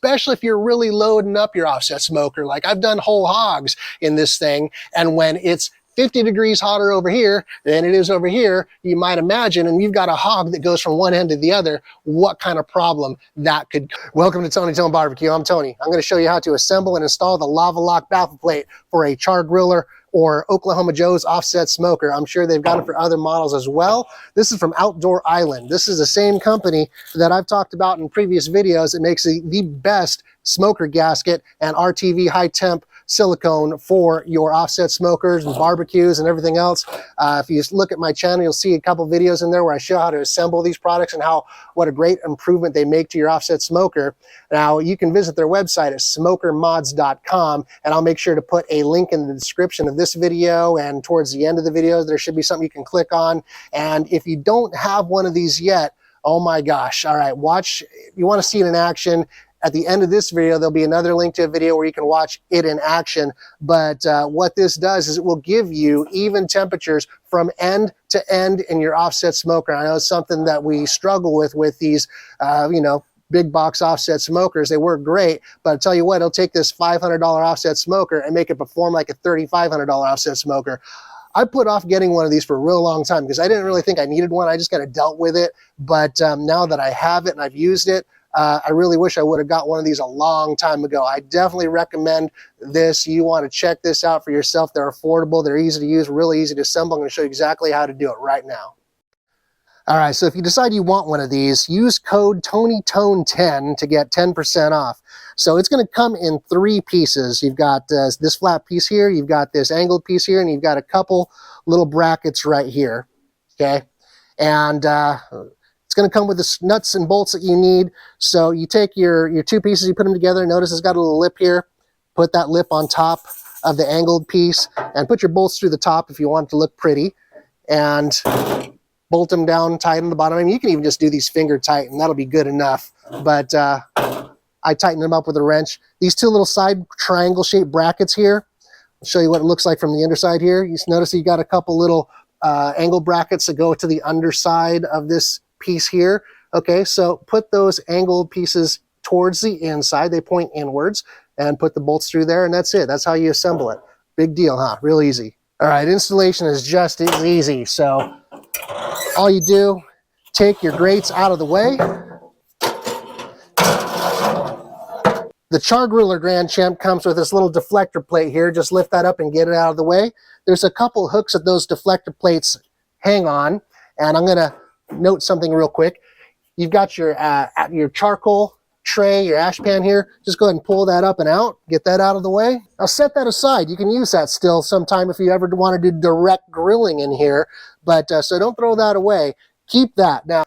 especially if you're really loading up your offset smoker. Like I've done whole hogs in this thing, and when it's 50 degrees hotter over here than it is over here, you might imagine, and you've got a hog that goes from one end to the other, what kind of problem that could. Welcome to Tony Tone Barbecue. I'm Tony. I'm going to show you how to assemble and install the LavaLock baffle plate for a Char-Griller or Oklahoma Joe's offset smoker. I'm sure they've got it for other models as well. This is from Outdoor Island. This is the same company that I've talked about in previous videos. It makes the best smoker gasket and RTV high temp silicone for your offset smokers and barbecues and everything else. If you look at my channel, you'll see a couple videos in there where I show how to assemble these products and what a great improvement they make to your offset smoker. Now, you can visit their website at smokermods.com, and I'll make sure to put a link in the description of this video, and towards the end of the video, there should be something you can click on. And if you don't have one of these yet, oh my gosh, all right, watch. You want to see it in action. At the end of this video, there'll be another link to a video where you can watch it in action. But what this does is it will give you even temperatures from end to end in your offset smoker. I know it's something that we struggle with these, big box offset smokers. They work great, but I'll tell you what, it'll take this $500 offset smoker and make it perform like a $3,500 offset smoker. I put off getting one of these for a real long time because I didn't really think I needed one. I just kind of dealt with it. But now that I have it and I've used it, I really wish I would have got one of these a long time ago. I definitely recommend this. You want to check this out for yourself. They're affordable. They're easy to use, really easy to assemble. I'm going to show you exactly how to do it right now. All right, so if you decide you want one of these, use code TONYTONE10 to get 10% off. So it's going to come in 3 pieces. You've got this flat piece here, you've got this angled piece here, and you've got a couple little brackets right here, okay? And it's going to come with the nuts and bolts that you need. So you take your 2 pieces, you put them together. Notice it's got a little lip here. Put that lip on top of the angled piece and put your bolts through the top if you want it to look pretty. And bolt them down tight on the bottom. I mean, you can even just do these finger tight and that'll be good enough. But I tighten them up with a wrench. These 2 little side triangle shaped brackets here, I'll show you what it looks like from the underside here. You notice you got a couple little angle brackets that go to the underside of this piece here. Okay, so put those angled pieces towards the inside. They point inwards, and put the bolts through there, and that's it. That's how you assemble it. Big deal, huh? Real easy. All right, installation is just as easy. So all you do, take your grates out of the way. The Char-Griller Grand Champ comes with this little deflector plate here. Just lift that up and get it out of the way. There's a couple hooks that those deflector plates hang on, and I'm going to note something real quick. You've got your charcoal tray, your ash pan here. Just go ahead and pull that up and out. Get that out of the way. Now set that aside. You can use that still sometime if you ever want to do direct grilling in here. But so don't throw that away. Keep that. Now,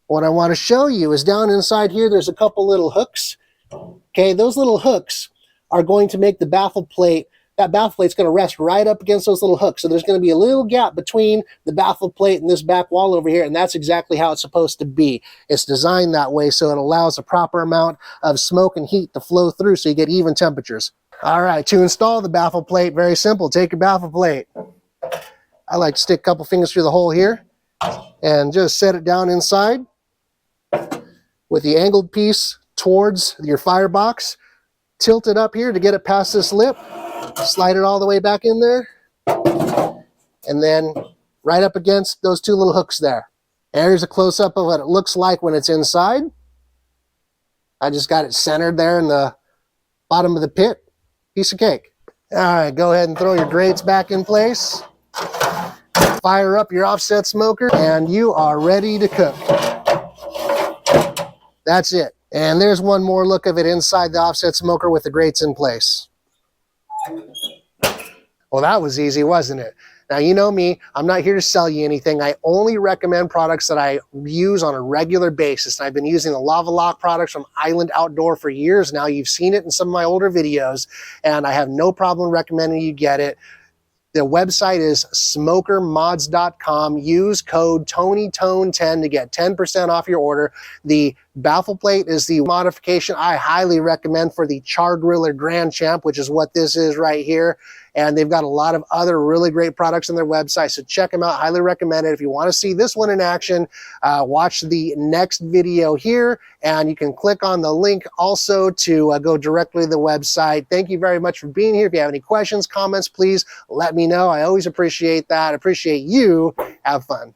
what I want to show you is down inside here, there's a couple little hooks. Okay, those little hooks are going to make the baffle plate. That baffle plate's going to rest right up against those little hooks. So there's going to be a little gap between the baffle plate and this back wall over here, and that's exactly how it's supposed to be. It's designed that way so it allows a proper amount of smoke and heat to flow through so you get even temperatures. All right, to install the baffle plate, very simple. Take your baffle plate. I like to stick a couple fingers through the hole here and just set it down inside with the angled piece towards your firebox. Tilt it up here to get it past this lip. Slide it all the way back in there, and then right up against those 2 little hooks there. There's a close-up of what it looks like when it's inside. I just got it centered there in the bottom of the pit. Piece of cake. All right, go ahead and throw your grates back in place. Fire up your offset smoker, and you are ready to cook. That's it. And there's one more look of it inside the offset smoker with the grates in place. Well, that was easy, wasn't it? Now, you know me, I'm not here to sell you anything. I only recommend products that I use on a regular basis. And I've been using the LavaLock products from Island Outdoor for years now. You've seen it in some of my older videos, and I have no problem recommending you get it. The website is smokermods.com. Use code TONYTONE10 to get 10% off your order. The baffle plate is the modification I highly recommend for the Char-Griller Grand Champ, which is what this is right here. and they've got a lot of other really great products on their website, so check them out. Highly recommend it. If you want to see this one in action, watch the next video here, and you can click on the link also to go directly to the website. Thank you very much for being here. If you have any questions, comments, please let me know. I always appreciate that. Appreciate you. Have fun.